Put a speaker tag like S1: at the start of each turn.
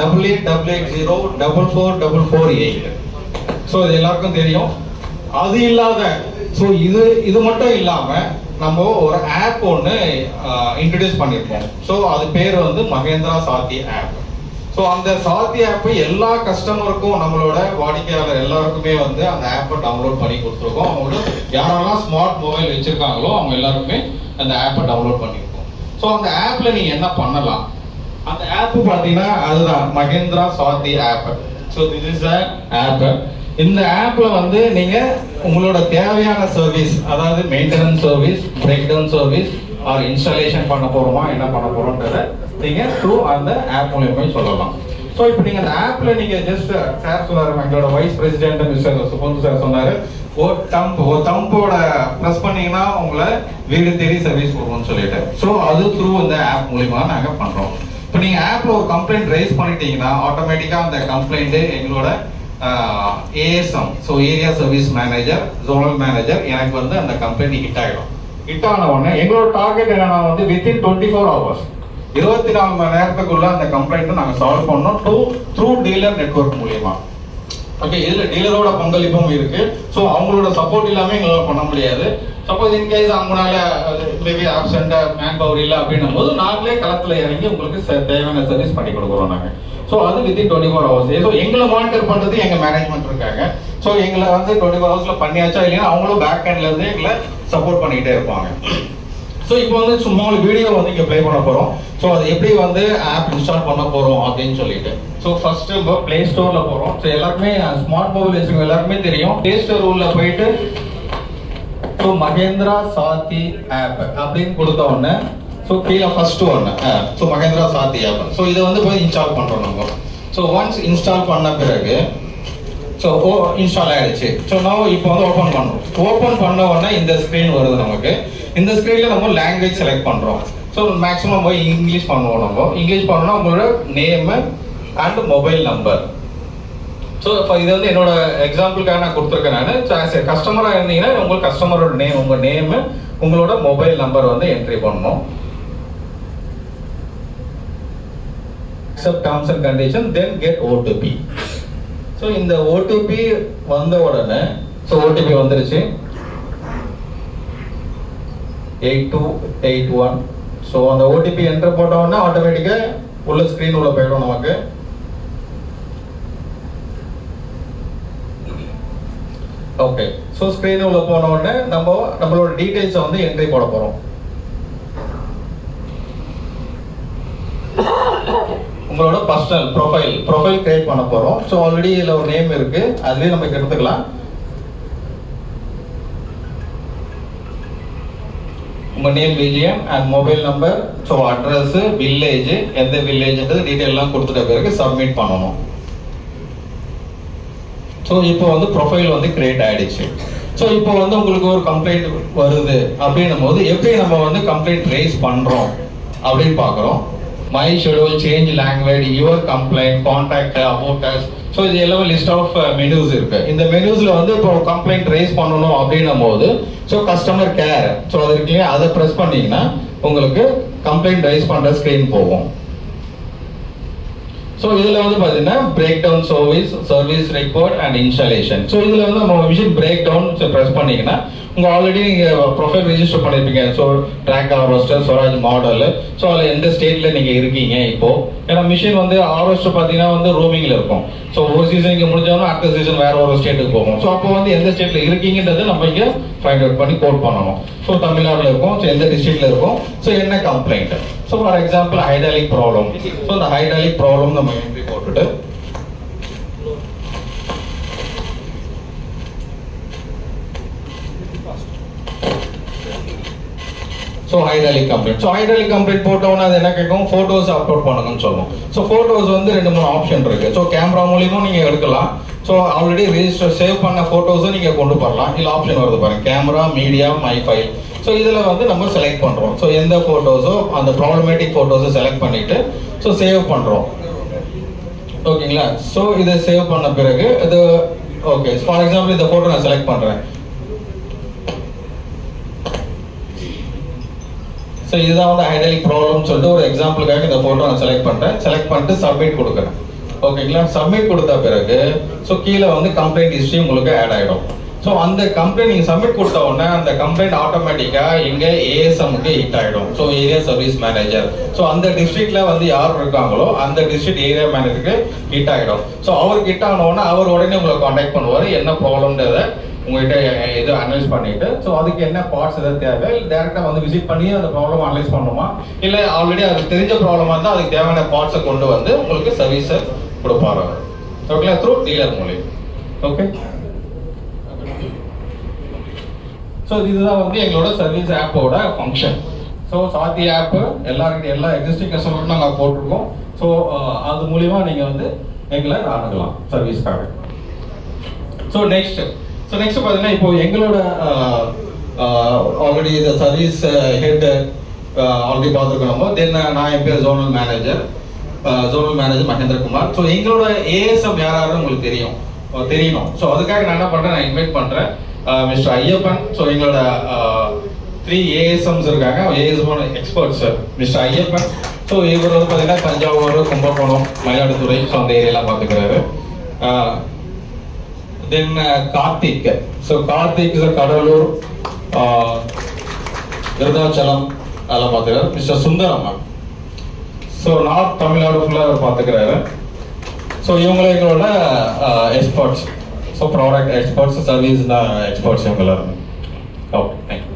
S1: 88804448. So இது எல்லாருக்கும் தெரியும். அது இல்லாத இது மட்டும் இல்லாம நம்ம ஒரு ஆப் ஒன்று இன்ட்ரடியூஸ் பண்ணிருக்கோம். ஸோ அது பேர் வந்து மகேந்திரா சாத்தி ஆப். ஸோ அந்த சாத்தி ஆப் எல்லா கஸ்டமருக்கும், நம்மளோட வாடிக்கையாளர் எல்லாருக்குமே வந்து அந்த ஆப்பை டவுன்லோட் பண்ணி கொடுத்துருக்கோம். அவங்களுக்கு யாரெல்லாம் ஸ்மார்ட் மொபைல் வச்சிருக்காங்களோ அவங்க எல்லாருக்குமே அந்த ஆப்பை டவுன்லோட் பண்ணிருக்கோம். ஸோ அந்த ஆப்ல நீங்க என்ன பண்ணலாம்? அந்த ஆப் பாத்தீங்கன்னா அதுதான் Mahindra Saathi app. So this is a app. இந்த ஆப்ல வந்து நீங்க உங்களோட தேவையான சர்வீஸ், அதாவது maintenance service, breakdown service or installation பண்ண போறோமா, என்ன பண்ண போறோம்ன்றத நீங்க த்ரூ அந்த ஆப் மூலமா சொல்லலாம். ஸோ இப்போ நீங்க அந்த ஆப்ல நீங்க ஜஸ்ட் சார் சொன்னாரு, எங்களோட vice president mister Subandhu sir சொன்னாரு, தம்போட ப்ரெஸ் பண்ணீங்கன்னா உங்களை வீடு தேடி சர்வீஸ் கொடுக்கணும்னு சொல்லிட்டு. ஸோ அது த்ரூ இந்த ஆப் மூலியமா நாங்க பண்றோம். இப்போ நீங்க ஆப்ல ஒரு கம்ப்ளைண்ட் ரைஸ் பண்ணிட்டீங்கன்னா ஆட்டோமேட்டிக்கா அந்த கம்ப்ளைண்ட் எங்களோட ASM, so area service manager, zonal manager, எனக்கு வந்து அந்த கம்ப்ளைண்ட் ஹிட் ஆகிடும். ஹிட் ஆன உடனே எங்களோட டார்கெட் என்னன்னா வந்து வித்தின் 24 hours, 24 மணி நேரத்துக்குள்ள அந்த கம்ப்ளைண்ட் நாங்கள் சால்வ் பண்ணோம் த்ரூ டீலர் நெட்வொர்க் மூலியமா. ஓகே, இதுல டீலரோட பங்களிப்பும் இருக்கு. ஸோ அவங்களோட சப்போர்ட் இல்லாம எங்களால பண்ண முடியாது. சப்போஸ் இன்கேஸ் அவங்களால மேபி ஆப்சென்ட் மேன் பவர் இல்லை அப்படின்னும் போது நாங்களே களத்துல இறங்கி உங்களுக்கு தேவையான சர்வீஸ் பண்ணி கொடுக்குறோம் நாங்க. ஸோ அது வித்தின் 24 hours. ஸோ எங்களை மானிட்டர் பண்றது எங்க மேனேஜ்மெண்ட் இருக்காங்க. ஸோ எங்களை வந்து 24 hours பண்ணியாச்சா இல்லைன்னா அவங்களும் பேக் ஹேண்ட்ல இருந்து எங்களை சப்போர்ட் பண்ணிக்கிட்டே இருப்பாங்க. ஸோ இப்போ வந்து சும்மா ஒரு வீடியோ வந்து இங்கே ப்ளே பண்ண போறோம். ஸோ அது எப்படி வந்து ஆப் இன்ஸ்டால் பண்ண போறோம் அப்படின்னு சொல்லிட்டு. ஸோ ஃபர்ஸ்ட் இப்போ பிளே ஸ்டோர்ல போறோம். ஸோ எல்லாருமே ஸ்மார்ட் மொபைல் வச்சிருக்கோம், எல்லாருமே தெரியும். பிளே ஸ்டோர் உள்ள போயிட்டு ஸோ மகேந்திரா சாத்தி ஆப் அப்படின்னு கொடுத்த உடனே ஸோ கீழே ஃபர்ஸ்ட் ஒன்று so Mahindra Saathi app. So இதை வந்து போய் இன்ஸ்டால் பண்றோம் நம்ம. ஸோ ஒன்ஸ் இன்ஸ்டால் பண்ண பிறகு ஸோ இன்ஸ்டால் ஆயிடுச்சு. ஸோ நான் இப்போ வந்து ஓப்பன் பண்ணுறோம். ஓப்பன் பண்ண உடனே இந்த ஸ்க்ரீன் வருது நமக்கு. இந்த ஸ்க்ரீன்ல நம்ம லாங்குவேஜ் செலக்ட் பண்றோம். ஸோ மேக்ஸிமம் போய் இங்கிலீஷ் பண்ணுவோம். நம்ம இங்கிலீஷ் பண்ணோம்னா உங்களோட name and mobile number. So இப்போ இது வந்து என்னோட எக்ஸாம்பிளுக்காக நான் கொடுத்துருக்கேன். நான் கஸ்டமரா இருந்தீங்கன்னா உங்களுக்கு கஸ்டமரோட நேம், உங்க நேம், உங்களோட மொபைல் நம்பர் வந்து என்ட்ரி பண்ணணும். Accept terms and conditions, then get OTP. So இந்த OTP வந்த உடனே ஸோ OTP வந்துருச்சு 8281. ஸோ அந்த OTP என்டர் போட்ட உடனே ஆட்டோமேட்டிக்கா உள்ள ஸ்கிரீன் உள்ள போயிடும் நமக்கு. ஓகே, ஸோ ஸ்கிரீன் உள்ள போன உடனே நம்மளோட டீடைல்ஸை வந்து என்ட்ரி போட போறோம். உங்களோட பர்சனல் ப்ரொஃபைல் கிரியேட் பண்ண போறோம். ஸோ ஆல்ரெடி இதுல ஒரு நேம் இருக்கு, அதுலயே நம்ம எடுத்துக்கலாம். உங்க name Vijayan and mobile number, so address, village, எந்த வில்லேஜ்ன்றது டீடைல் எல்லாம் கொடுத்துட்ட பிறகு சப்மிட் பண்ணணும். ஸோ இப்போ வந்து ப்ரொஃபைல் வந்து கிரியேட் ஆயிடுச்சு. ஸோ இப்போ வந்து உங்களுக்கு ஒரு கம்ப்ளைண்ட் வருது அப்படின்னும் போது எப்படி நம்ம வந்து கம்ப்ளைண்ட் ரைஸ் பண்றோம் அப்படின்னு பாக்குறோம். My schedule, change language, your complaint, contact, about us. So இது எல்லாமே லிஸ்ட் ஆஃப் மெனூஸ் இருக்கு. இந்த மெனூஸ்ல வந்து இப்போ கம்ப்ளைண்ட் ரைஸ் பண்ணணும் அப்படின்னும் போது ஸோ கஸ்டமர் கேர், ஸோ அது இருக்கு, அதை ப்ரெஸ் பண்ணீங்கன்னா உங்களுக்கு கம்ப்ளைண்ட் ரைஸ் பண்ற ஸ்கிரீன் போகும். ஸோ இதுல வந்து பாத்தீங்கன்னா breakdown service record and installation. So இதுல வந்து நம்ம மிஷின் பிரேக் டவுன் ப்ரெஸ் பண்ணீங்கன்னா உங்க ஆல்ரெடி நீங்க ப்ரொஃபைல் ரெஜிஸ்டர் பண்ணிருப்பீங்க. So track harvester, Swaraj model. So அதுல எந்த ஸ்டேட்ல நீங்க இருக்கீங்க இப்போ. ஏன்னா மிஷின் வந்து ஹார்வெஸ்டர் பாத்தீங்கன்னா வந்து ரூமிங்ல இருக்கும். ஸோ ஒரு சீசன் இங்க முடிஞ்சோம்னா அடுத்த சீசன் வேற ஒரு ஸ்டேட்டுக்கு போகும். ஸோ அப்போ வந்து எந்த ஸ்டேட்ல இருக்கீங்கன்றதை நம்ம இங்க ஃபைண்ட் அவுட் பண்ணி கோட் பண்ணணும். ஸோ தமிழ்நாடுல இருக்கும், ஸோ எந்த டிஸ்ட்ரிக்ட்ல இருக்கும், ஸோ என்ன complaint. So for example hydraulic problem. So இந்த ஹைட்ராலிக் ப்ராப்ளம் நம்ம என்ட்ரி போட்டுட்டு so hydraulic complaint. So hydraulic complaint போட்டோம்னா அது என்ன கேட்கும், போட்டோஸ் அப்லோட் பண்ணுங்கன்னு சொல்லுவோம். ஸோ போட்டோஸ் வந்து 2-3 ஆப்ஷன் இருக்கு. ஸோ கேமரா மூலியமும் நீங்க எடுக்கலாம். ஸோ ஆல்ரெடி ரெஜிஸ்டர் சேவ் பண்ண போட்டோஸும் நீங்க கொண்டு வரலாம். இல்ல ஆப்ஷன் வருது பாருங்க, camera, media, my file. So இதுல வந்து நம்ம செலக்ட் பண்றோம். ஸோ எந்த போட்டோஸோ அந்த ப்ராப்ளமேட்டிக் போட்டோஸை செலக்ட் பண்ணிட்டு ஸோ சேவ் பண்றோம். ஓகேங்களா? ஸோ இதை சேவ் பண்ண பிறகு இது ஓகே. ஃபார் எக்ஸாம்பிள் இந்த போட்டோ நான் செலக்ட் பண்றேன். ஸோ இதுதான் வந்து ஹைட்ராலிக் ப்ராப்ளம் சொல்லிட்டு ஒரு எக்ஸாம்பிளுக்காக இந்த ஃபோட்டோ நான் செலக்ட் பண்ணிட்டு சப்மிட் கொடுக்குறேன். ஓகேங்களா? சப்மிட் கொடுத்த பிறகு ஸோ கீழே வந்து கம்ப்ளைண்ட் ஹிஸ்ட்ரி உங்களுக்கு ஆட் ஆகிடும். ஸோ அந்த கம்ப்ளைண்ட் நீங்கள் சப்மிட் கொடுத்த உடனே அந்த கம்ப்ளைண்ட் ஆட்டோமேட்டிக்காக இங்கே ஏஎஸ்எம்க்கு ஹிட் ஆகிடும். So area service manager, so அந்த டிஸ்ட்ரிக்ட்ல வந்து யார் இருக்காங்களோ அந்த டிஸ்ட்ரிக்ட் ஏரியா மேனேஜருக்கு ஹிட் ஆகிடும். ஸோ அவருக்கு ஹிட் ஆனோன்னா அவர் உடனே உங்களை காண்டாக்ட் பண்ணுவார், என்ன ப்ராப்ளம்ன்றதை உங்கள்கிட்ட இது அனலைஸ் பண்ணிட்டு, ஸோ அதுக்கு என்ன பார்ட்ஸ் எதாவது தேவை, டேரெக்டாக வந்து விசிட் பண்ணி அந்த ப்ராப்ளம் அனலைஸ் பண்ணுமா, இல்லை ஆல்ரெடி அதுக்கு தெரிஞ்ச ப்ராப்ளமாக இருந்தால் அதுக்கு தேவையான பார்ட்ஸை கொண்டு வந்து உங்களுக்கு சர்வீஸை கொடுப்பாரு. ஓகே, த்ரூ டீலர் மூலியம். ஓகே, ஸோ இதுதான் வந்து எங்களோட சர்வீஸ் ஆப்போட ஃபங்க்ஷன். ஸோ சாத்தி ஆப் எல்லா எக்ஸிஸ்டிங் கஸ்டமருக்கும் நாங்கள் போட்டிருக்கோம். ஸோ அது மூலியமா நீங்கள் வந்து எங்களை அணுகலாம் சர்வீஸ்க்காக. ஸோ நெக்ஸ்ட் பார்த்தீங்கன்னா இப்போ எங்களோட ஆல்ரெடி இந்த சர்வீஸ் ஹெட் ஆல்ரெடி பார்த்துருக்கோம் நம்ம. தென் நான் என் பேர் ஜோனல் மேனேஜர் மகேந்திரகுமார். ஸோ எங்களோட ஏஎஸ்எம் யாராருன்னு உங்களுக்கு தெரியணும். ஸோ அதுக்காக நான் என்ன பண்ணுறேன், நான் இன்வைட் பண்ணுறேன் மிஸ்டர் ஐயப்பன். ஸோ எங்களோட 3 ஏஎஸ்எம்ஸ் இருக்காங்க, ASM experts. Mister Ayyappan, so இவர் வந்து பார்த்தீங்கன்னா தஞ்சாவூர், கும்பகோணம், மயிலாடுதுறை, ஸோ அந்த ஏரியாலாம் பார்த்துக்கிறாரு. தென் கார்த்திக், ஸோ கார்த்திக் கடலூர், விருதாச்சலம் அதெல்லாம் பார்த்துக்கிறாரு. மிஸ்டர் சுந்தரம்மா, ஸோ நார்த் தமிழ்நாடு ஃபுல்லாக அவர் பார்த்துக்கிறாரு. ஸோ இவங்களே எங்களோட experts, so product experts, service experts இவங்க எல்லாருமே. Okay, thank you.